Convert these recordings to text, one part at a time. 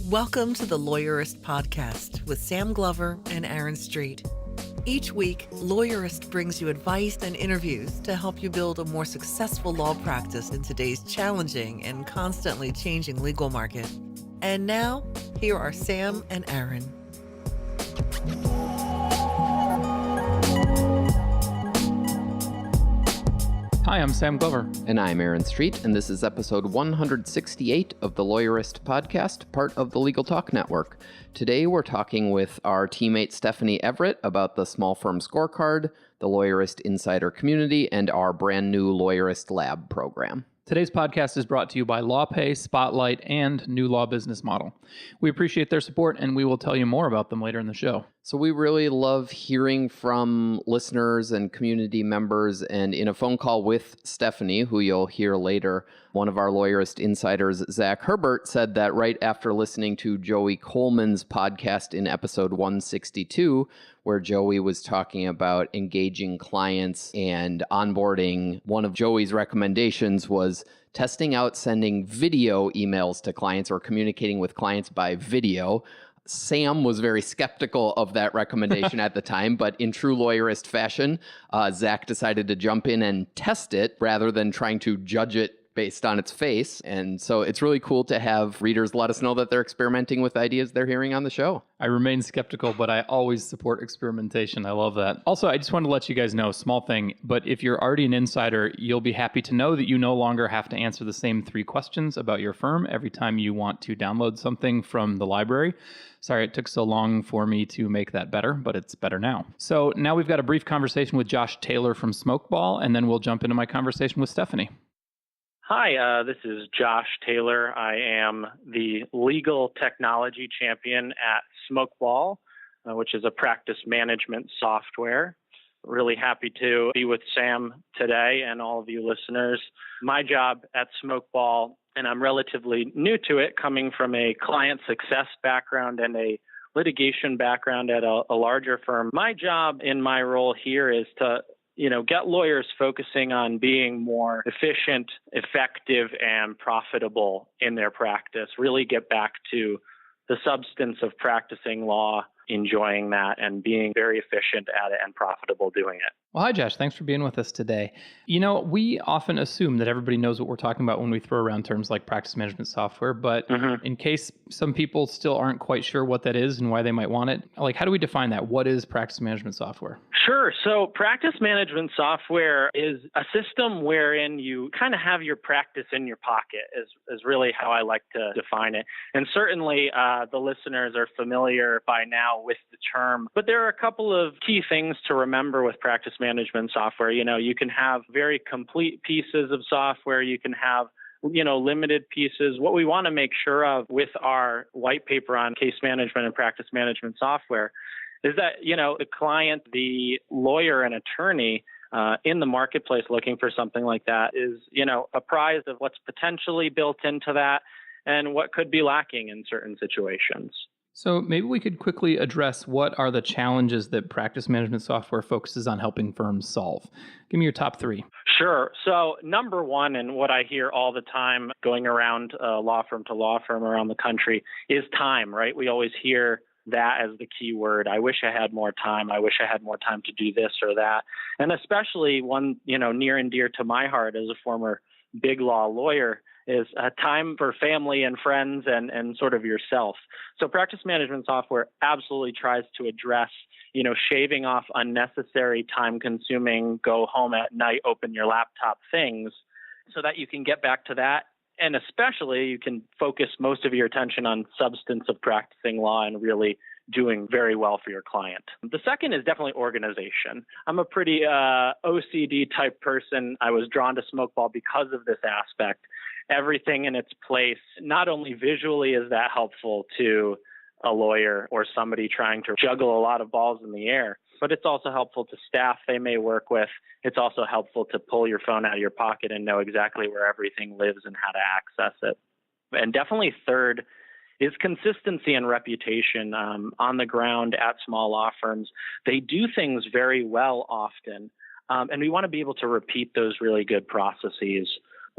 Welcome to the Lawyerist podcast with Sam Glover and Aaron Street. Each week, Lawyerist brings you advice and interviews to help you build a more successful law practice in today's challenging and constantly changing legal market. And now, here are Sam and Aaron. Hi, I'm Sam Glover. And I'm Aaron Street, and this is episode 168 of the Lawyerist podcast, part of the Legal Talk Network. Today, we're talking with our teammate Stephanie Everett about the small firm Scorecard, the Lawyerist Insider Community, and our brand new Lawyerist Lab program. Today's podcast is brought to you by LawPay, Spotlight, and New Law Business Model. We appreciate their support, and we will tell you more about them later in the show. So we really love hearing from listeners and community members, and in a phone call with Stephanie, who you'll hear later, one of our Lawyerist insiders, Zach Herbert, said that right after listening to Joey Coleman's podcast in episode 162, where Joey was talking about engaging clients and onboarding, one of Joey's recommendations was testing out sending video emails to clients or communicating with clients by video. Sam was very skeptical of that recommendation at the time, but in true lawyerist fashion, Zach decided to jump in and test it rather than trying to judge it based on its face. And so it's really cool to have readers let us know that they're experimenting with ideas they're hearing on the show. I remain skeptical, but I always support experimentation. I love that. Also, I just want to let you guys know, small thing, but if you're already an insider, you'll be happy to know that you no longer have to answer the same 3 questions about your firm every time you want to download something from the library. Sorry it took so long for me to make that better, but it's better now. So now we've got a brief conversation with Josh Taylor from Smokeball, and then we'll jump into my conversation with Stephanie. Hi, this is Josh Taylor. I am the legal technology champion at Smokeball, which is a practice management software. Really happy to be with Sam today and all of you listeners. My job at Smokeball, and I'm relatively new to it, coming from a client success background and a litigation background at a larger firm. My job in my role here is to get lawyers focusing on being more efficient, effective, and profitable in their practice. Really get back to the substance of practicing law, enjoying that, and being very efficient at it and profitable doing it. Well, hi, Josh. Thanks for being with us today. We often assume that everybody knows what we're talking about when we throw around terms like practice management software, but in case some people still aren't quite sure what that is and why they might want it, how do we define that? What is practice management software? Sure. So practice management software is a system wherein you kind of have your practice in your pocket is really how I like to define it. And certainly the listeners are familiar by now with the term, but there are a couple of key things to remember with practice management software. You can have very complete pieces of software. You can have limited pieces. What we want to make sure of with our white paper on case management and practice management software is that, the client, the lawyer and attorney in the marketplace looking for something like that is, apprised of what's potentially built into that and what could be lacking in certain situations. So maybe we could quickly address what are the challenges that practice management software focuses on helping firms solve. Give me your top 3. Sure. So number one, and what I hear all the time going around law firm to law firm around the country is time, right? We always hear that as the key word. I wish I had more time. I wish I had more time to do this or that. And especially one, near and dear to my heart as a former big law lawyer is time for family and friends and sort of yourself. So practice management software absolutely tries to address, shaving off unnecessary time-consuming, go home at night, open your laptop things so that you can get back to that. And especially you can focus most of your attention on substance of practicing law and really doing very well for your client. The second is definitely organization. I'm a pretty OCD type person. I was drawn to Smokeball because of this aspect. Everything in its place. Not only visually is that helpful to a lawyer or somebody trying to juggle a lot of balls in the air, but it's also helpful to staff they may work with. It's also helpful to pull your phone out of your pocket and know exactly where everything lives and how to access it. And definitely third is consistency and reputation on the ground at small law firms. They do things very well often, and we want to be able to repeat those really good processes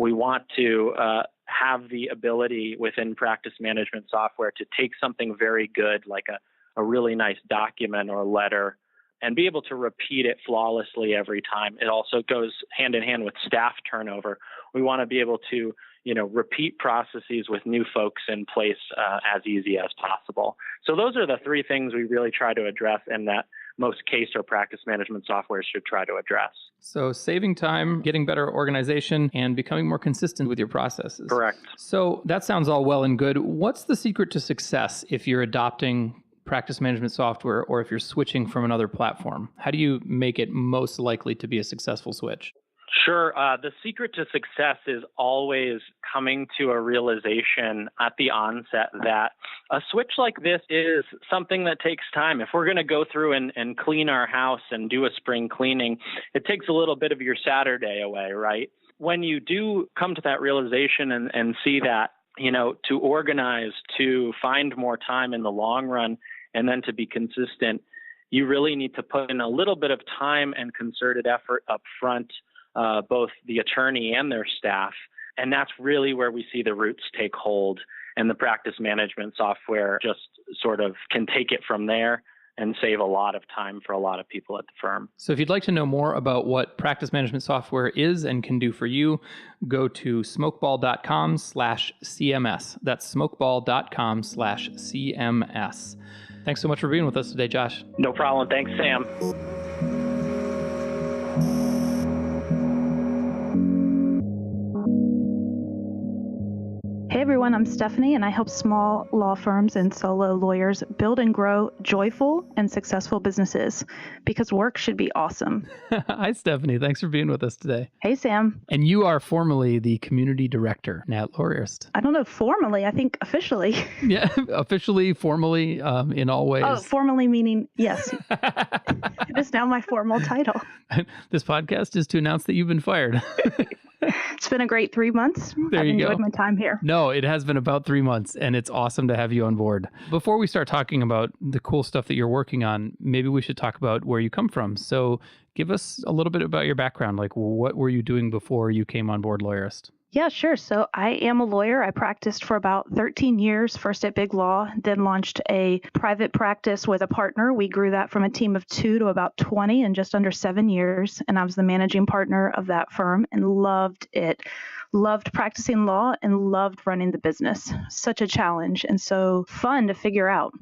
We want to have the ability within practice management software to take something very good, like a really nice document or letter, and be able to repeat it flawlessly every time. It also goes hand in hand with staff turnover. We want to be able to, repeat processes with new folks in place as easy as possible. So those are the three things we really try to address, and that most case or practice management software should try to address. So saving time, getting better organization, and becoming more consistent with your processes. Correct. So that sounds all well and good. What's the secret to success if you're adopting practice management software or if you're switching from another platform? How do you make it most likely to be a successful switch? Sure. The secret to success is always coming to a realization at the onset that a switch like this is something that takes time. If we're going to go through and clean our house and do a spring cleaning, it takes a little bit of your Saturday away, right? When you do come to that realization and see that, to organize, to find more time in the long run, and then to be consistent, you really need to put in a little bit of time and concerted effort up front, both the attorney and their staff. And that's really where we see the roots take hold. And the practice management software just sort of can take it from there and save a lot of time for a lot of people at the firm. So if you'd like to know more about what practice management software is and can do for you, go to smokeball.com/CMS. That's smokeball.com/CMS. Thanks so much for being with us today, Josh. No problem. Thanks, Sam. Hey everyone, I'm Stephanie, and I help small law firms and solo lawyers build and grow joyful and successful businesses, because work should be awesome. Hi, Stephanie. Thanks for being with us today. Hey, Sam. And you are formerly the community director at Lawyerist. I don't know, formally, I think officially. Yeah, officially, formally, in all ways. Oh, formally meaning, yes. It is now my formal title. This podcast is to announce that you've been fired. It's been a great 3 months. There I've you enjoyed go. my time here. No, it has been about 3 months, and it's awesome to have you on board. Before we start talking about the cool stuff that you're working on, maybe we should talk about where you come from. So give us a little bit about your background. Like, what were you doing before you came on board Lawyerist? Yeah, sure. So I am a lawyer. I practiced for about 13 years, first at Big Law, then launched a private practice with a partner. We grew that from a team of 2 to about 20 in just under 7 years. And I was the managing partner of that firm and loved it. Loved practicing law and loved running the business. Such a challenge and so fun to figure out.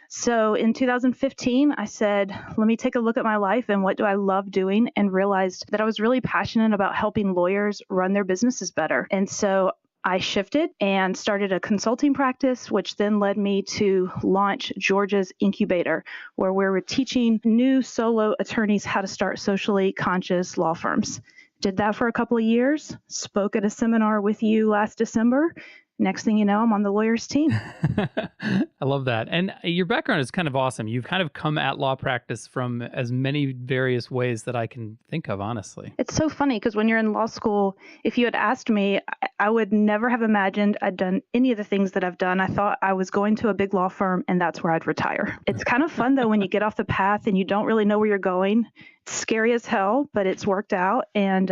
So in 2015, I said, let me take a look at my life and what do I love doing, and realized that I was really passionate about helping lawyers run their businesses better. And so I shifted and started a consulting practice, which then led me to launch Georgia's Incubator, where we were teaching new solo attorneys how to start socially conscious law firms. Did that for a couple of years, spoke at a seminar with you last December. Next thing you know, I'm on the Lawyerist team. I love that. And your background is kind of awesome. You've kind of come at law practice from as many various ways that I can think of, honestly. It's so funny because when you're in law school, if you had asked me, I would never have imagined I'd done any of the things that I've done. I thought I was going to a big law firm and that's where I'd retire. It's kind of fun, though, when you get off the path and you don't really know where you're going. It's scary as hell, but it's worked out. And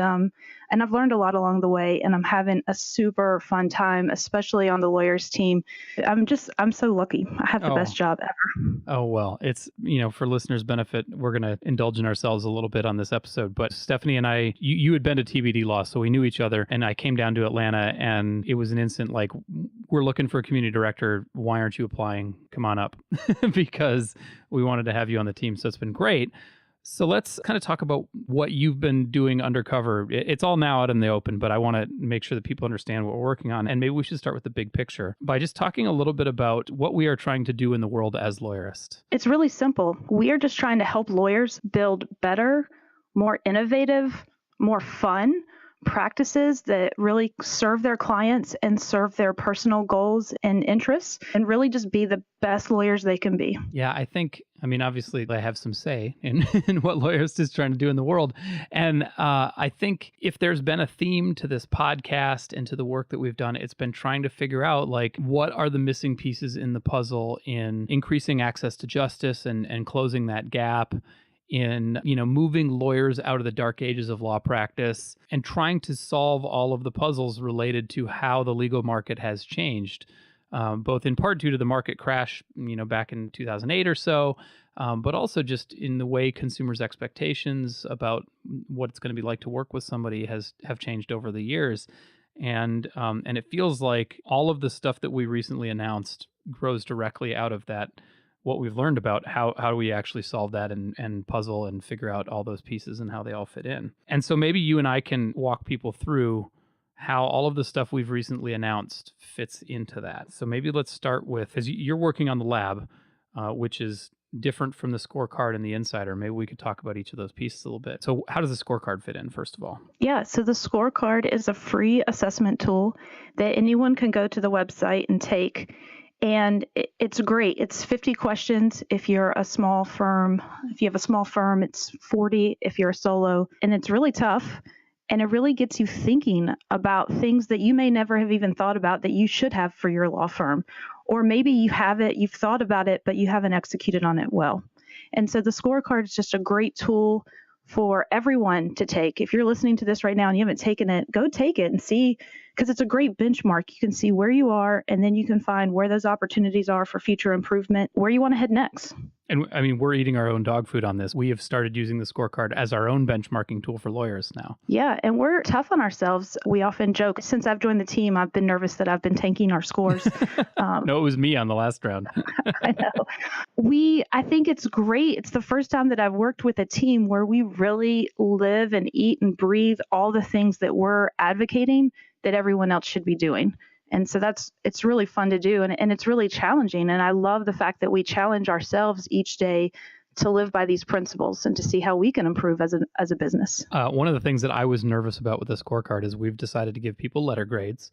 I've learned a lot along the way, and I'm having a super fun time, especially on the Lawyerist team. I'm so lucky. I have the best job ever. Oh, well, it's, for listeners' benefit, we're going to indulge in ourselves a little bit on this episode. But Stephanie and I, you had been to TBD Law, so we knew each other. And I came down to Atlanta, and it was an instant like, we're looking for a community director. Why aren't you applying? Come on up. Because we wanted to have you on the team. So it's been great. So let's kind of talk about what you've been doing undercover. It's all now out in the open, but I want to make sure that people understand what we're working on. And maybe we should start with the big picture by just talking a little bit about what we are trying to do in the world as Lawyerist. It's really simple. We are just trying to help lawyers build better, more innovative, more fun practices that really serve their clients and serve their personal goals and interests, and really just be the best lawyers they can be. Yeah, obviously I have some say in what Lawyerist is trying to do in the world. And I think if there's been a theme to this podcast and to the work that we've done, it's been trying to figure out what are the missing pieces in the puzzle in increasing access to justice and closing that gap in, moving lawyers out of the dark ages of law practice and trying to solve all of the puzzles related to how the legal market has changed, both in part due to the market crash, back in 2008 or so, but also just in the way consumers' expectations about what it's going to be like to work with somebody have changed over the years. And it feels like all of the stuff that we recently announced grows directly out of that, what we've learned about how do we actually solve that and puzzle and figure out all those pieces and how they all fit in. And so maybe you and I can walk people through how all of the stuff we've recently announced fits into that. So maybe let's start with, because you're working on the lab, which is different from the scorecard and the insider. Maybe we could talk about each of those pieces a little bit. So how does the scorecard fit in, first of all? Yeah, so the scorecard is a free assessment tool that anyone can go to the website and take. And it's great. It's 50 questions if you're a small firm. If you have a small firm, it's 40 if you're a solo. And it's really tough. And it really gets you thinking about things that you may never have even thought about that you should have for your law firm. Or maybe you have it, you've thought about it, but you haven't executed on it well. And so the scorecard is just a great tool for everyone to take. If you're listening to this right now and you haven't taken it, go take it and see, because it's a great benchmark. You can see where you are, and then you can find where those opportunities are for future improvement, where you want to head next. And I mean, we're eating our own dog food on this. We have started using the scorecard as our own benchmarking tool for lawyers now. Yeah, and we're tough on ourselves. We often joke, since I've joined the team, I've been nervous that I've been tanking our scores. No, it was me on the last round. I know. I think it's great. It's the first time that I've worked with a team where we really live and eat and breathe all the things that we're advocating that everyone else should be doing. And so it's really fun to do, and it's really challenging. And I love the fact that we challenge ourselves each day to live by these principles and to see how we can improve as a business. One of the things that I was nervous about with the scorecard is we've decided to give people letter grades,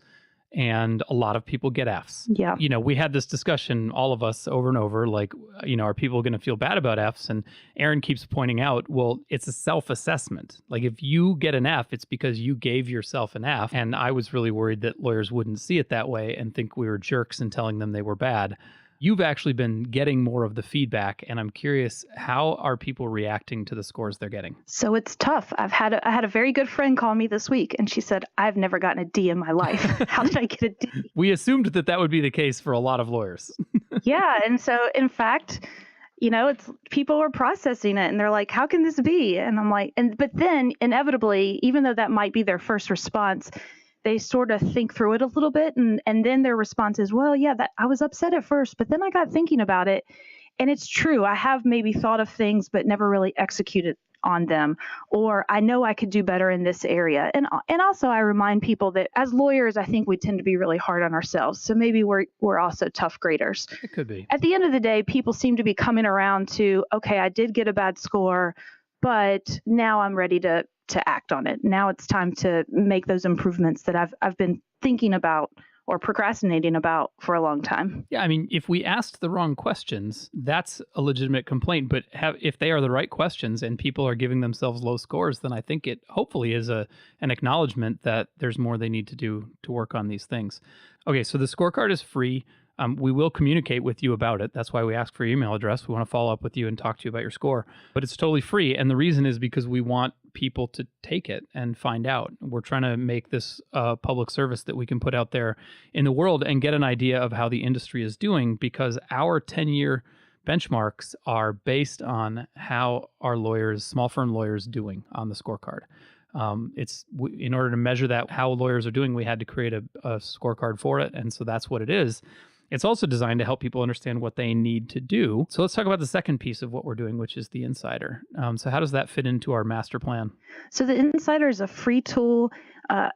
and a lot of people get Fs. Yeah. We had this discussion, all of us, over and over, like, are people going to feel bad about Fs? And Aaron keeps pointing out, well, it's a self-assessment. Like, if you get an F, it's because you gave yourself an F. And I was really worried that lawyers wouldn't see it that way and think we were jerks and telling them they were bad. You've actually been getting more of the feedback, and I'm curious, how are people reacting to the scores they're getting? So it's tough. I had a very good friend call me this week, and she said, I've never gotten a D in my life. How did I get a D? We assumed that would be the case for a lot of lawyers. Yeah, and so in fact, it's people are processing it, and they're like, how can this be? And I'm like, but then inevitably, even though that might be their first response, they sort of think through it a little bit, and then their response is, well, yeah, that I was upset at first, but then I got thinking about it, and it's true. I have maybe thought of things, but never really executed on them, or I know I could do better in this area. And also I remind people that as lawyers, I think we tend to be really hard on ourselves. So maybe we're also tough graders. It could be. At the end of the day, people seem to be coming around to, okay, I did get a bad score, but now I'm ready to act on it. Now it's time to make those improvements that I've been thinking about or procrastinating about for a long time. Yeah, I mean, if we asked the wrong questions, that's a legitimate complaint. But if they are the right questions and people are giving themselves low scores, then I think it hopefully is an acknowledgement that there's more they need to do to work on these things. Okay, so the scorecard is free. We will communicate with you about it. That's why we ask for your email address. We want to follow up with you and talk to you about your score. But it's totally free. And the reason is because we want people to take it and find out. We're trying to make this a public service that we can put out there in the world and get an idea of how the industry is doing, because our 10-year benchmarks are based on how our lawyers, small firm lawyers, doing on the scorecard. In order to measure that, how lawyers are doing, we had to create a scorecard for it. And so that's what it is. It's also designed to help people understand what they need to do. So let's talk about the second piece of what we're doing, which is the Insider. So how does that fit into our master plan? So the Insider is a free tool.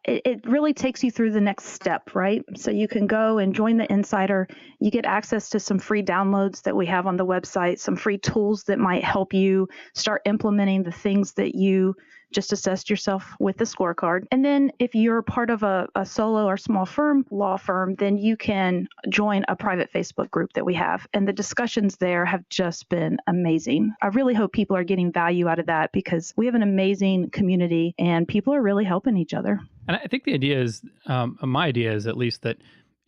It really takes you through the next step, right? So you can go and join the Insider. You get access to some free downloads that we have on the website, some free tools that might help you start implementing the things that you just assessed yourself with the scorecard. And then if you're part of a solo or small firm, law firm, then you can join a private Facebook group that we have. And the discussions there have just been amazing. I really hope people are getting value out of that, because we have an amazing community and people are really helping each other. And I think the idea is, my idea is at least, that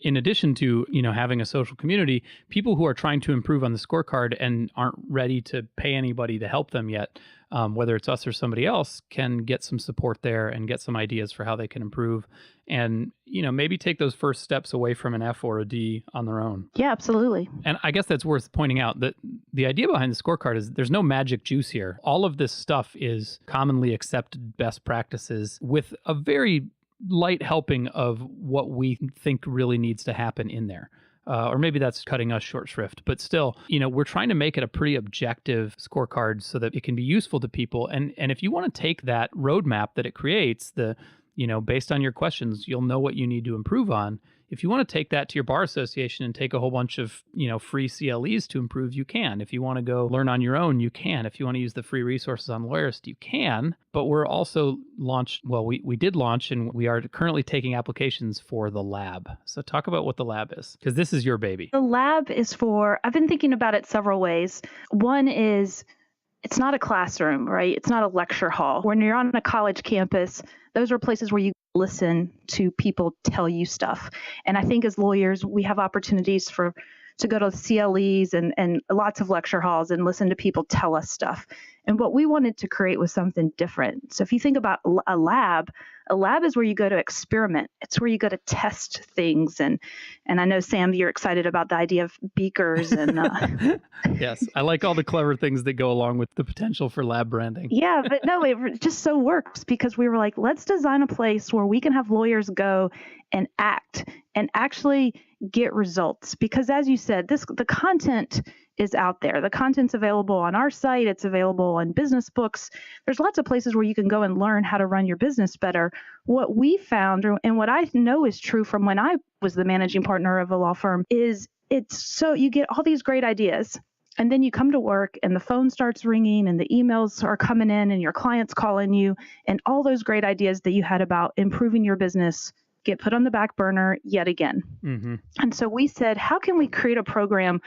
in addition to, having a social community, people who are trying to improve on the scorecard and aren't ready to pay anybody to help them yet, whether it's us or somebody else, can get some support there and get some ideas for how they can improve and, maybe take those first steps away from an F or a D on their own. Yeah, absolutely. And I guess that's worth pointing out that the idea behind the scorecard is there's no magic juice here. All of this stuff is commonly accepted best practices with a very light helping of what we think really needs to happen in there. Or maybe that's cutting us short shrift, but still, we're trying to make it a pretty objective scorecard so that it can be useful to people. And if you want to take that roadmap that it creates, based on your questions, you'll know what you need to improve on. If you want to take that to your bar association and take a whole bunch of, free CLEs to improve, you can. If you want to go learn on your own, you can. If you want to use the free resources on Lawyerist, you can. But we're also we did launch and we are currently taking applications for the lab. So talk about what the lab is, because this is your baby. The lab is I've been thinking about it several ways. One is, it's not a classroom, right? It's not a lecture hall. When you're on a college campus, those are places where you listen to people tell you stuff. And I think as lawyers, we have opportunities to go to CLEs and lots of lecture halls and listen to people tell us stuff. And what we wanted to create was something different. So if you think about a lab is where you go to experiment. It's where you go to test things. And I know, Sam, you're excited about the idea of beakers. And Yes, I like all the clever things that go along with the potential for lab branding. Yeah, but no, it just so works because we were like, let's design a place where we can have lawyers go and act and actually get results. Because as you said, the content is out there. The content's available on our site. It's available in business books. There's lots of places where you can go and learn how to run your business better. What we found, and what I know is true from when I was the managing partner of a law firm, is you get all these great ideas. And then you come to work and the phone starts ringing and the emails are coming in and your client's calling you, and all those great ideas that you had about improving your business get put on the back burner yet again. Mm-hmm. And so we said, how can we create a program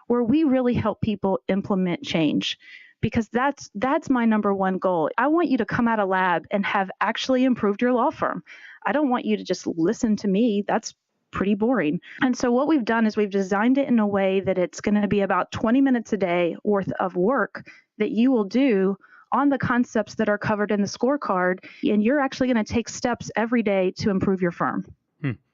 where we really help people implement change? Because that's my number one goal. I want you to come out of lab and have actually improved your law firm. I don't want you to just listen to me. That's pretty boring. And so what we've done is we've designed it in a way that it's going to be about 20 minutes a day worth of work that you will do on the concepts that are covered in the scorecard. And you're actually going to take steps every day to improve your firm.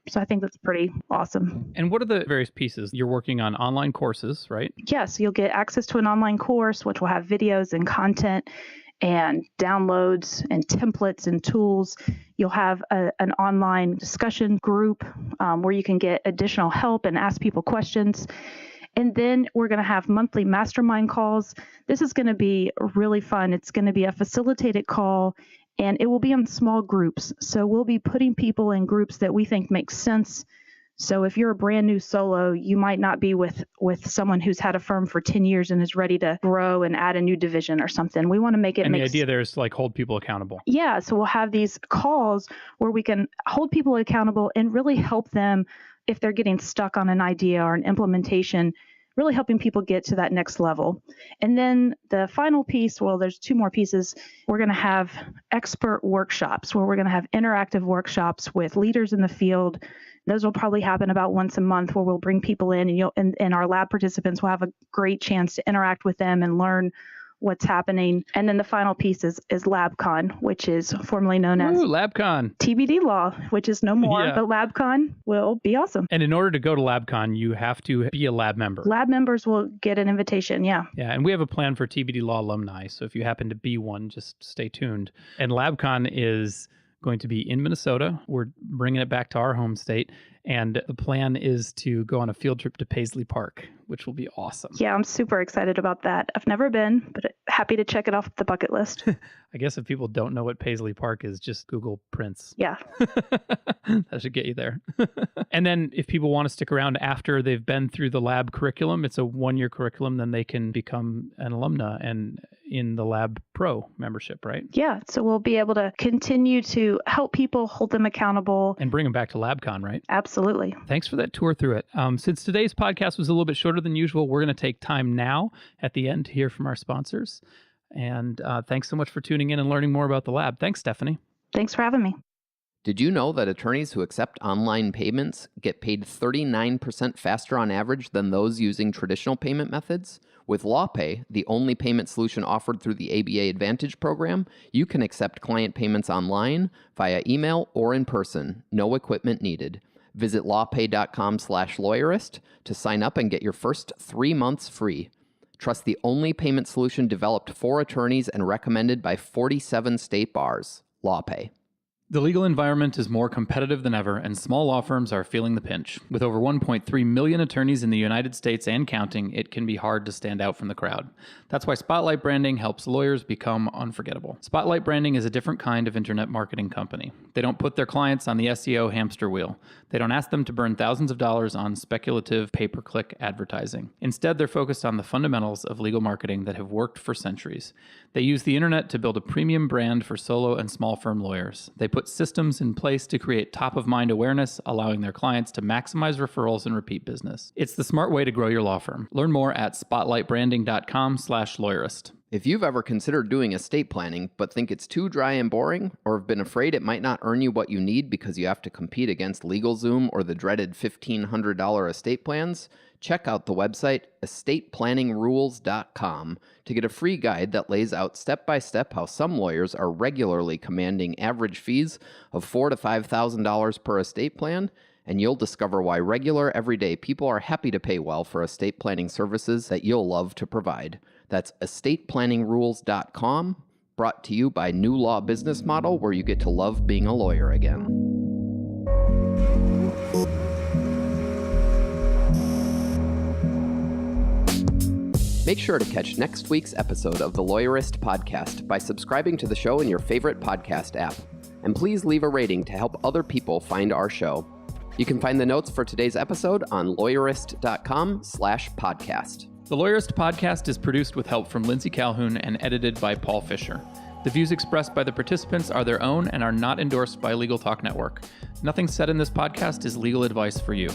So I think that's pretty awesome. And what are the various pieces? You're working on online courses, right? Yes, you'll get access to an online course, which will have videos and content and downloads and templates and tools. You'll have an online discussion group where you can get additional help and ask people questions. And then we're going to have monthly mastermind calls. This is going to be really fun. It's going to be a facilitated call, and it will be in small groups. So we'll be putting people in groups that we think make sense. So if you're a brand new solo, you might not be with someone who's had a firm for 10 years and is ready to grow and add a new division or something. We want to make it And the idea there is to hold people accountable. Yeah. So we'll have these calls where we can hold people accountable and really help them if they're getting stuck on an idea or an implementation, really helping people get to that next level. And then the final piece, there's two more pieces. We're going to have expert workshops where we're going to have interactive workshops with leaders in the field. Those will probably happen about once a month where we'll bring people in and our lab participants will have a great chance to interact with them and learn what's happening. And then the final piece is LabCon, which is formerly known as LabCon. TBD Law, which is no more, Yeah. but LabCon will be awesome. And in order to go to LabCon, you have to be a lab member. Lab members will get an invitation, yeah. Yeah, and we have a plan for TBD Law alumni, so if you happen to be one, just stay tuned. And LabCon is going to be in Minnesota. We're bringing it back to our home state. And the plan is to go on a field trip to Paisley Park, which will be awesome. Yeah, I'm super excited about that. I've never been, but happy to check it off the bucket list. I guess if people don't know what Paisley Park is, just Google Prince. Yeah. That should get you there. And then if people want to stick around after they've been through the lab curriculum, it's a 1-year curriculum, then they can become an alumna and in the Lab Pro membership, right? Yeah, so we'll be able to continue to help people, hold them accountable. And bring them back to LabCon, right? Absolutely. Thanks for that tour through it. Since today's podcast was a little bit shorter than usual, we're going to take time now at the end to hear from our sponsors. And thanks so much for tuning in and learning more about the lab. Thanks, Stephanie. Thanks for having me. Did you know that attorneys who accept online payments get paid 39% faster on average than those using traditional payment methods? With LawPay, the only payment solution offered through the ABA Advantage program, you can accept client payments online, via email, or in person. No equipment needed. Visit lawpay.com/lawyerist to sign up and get your first 3 months free. Trust the only payment solution developed for attorneys and recommended by 47 state bars. LawPay. The legal environment is more competitive than ever, and small law firms are feeling the pinch. With over 1.3 million attorneys in the United States and counting, it can be hard to stand out from the crowd. That's why Spotlight Branding helps lawyers become unforgettable. Spotlight Branding is a different kind of internet marketing company. They don't put their clients on the SEO hamster wheel. They don't ask them to burn thousands of dollars on speculative pay-per-click advertising. Instead, they're focused on the fundamentals of legal marketing that have worked for centuries. They use the internet to build a premium brand for solo and small firm lawyers. They put systems in place to create top-of-mind awareness, allowing their clients to maximize referrals and repeat business. It's the smart way to grow your law firm. Learn more at spotlightbranding.com/lawyerist. If you've ever considered doing estate planning but think it's too dry and boring, or have been afraid it might not earn you what you need because you have to compete against LegalZoom or the dreaded $1,500 estate plans, check out the website estateplanningsrules.com to get a free guide that lays out step-by-step how some lawyers are regularly commanding average fees of $4,000 to $5,000 per estate plan, and you'll discover why regular, everyday people are happy to pay well for estate planning services that you'll love to provide. That's estateplanningsrules.com, brought to you by New Law Business Model, where you get to love being a lawyer again. Make sure to catch next week's episode of the Lawyerist podcast by subscribing to the show in your favorite podcast app. And please leave a rating to help other people find our show. You can find the notes for today's episode on lawyerist.com/podcast. The Lawyerist podcast is produced with help from Lindsay Calhoun and edited by Paul Fisher. The views expressed by the participants are their own and are not endorsed by Legal Talk Network. Nothing said in this podcast is legal advice for you.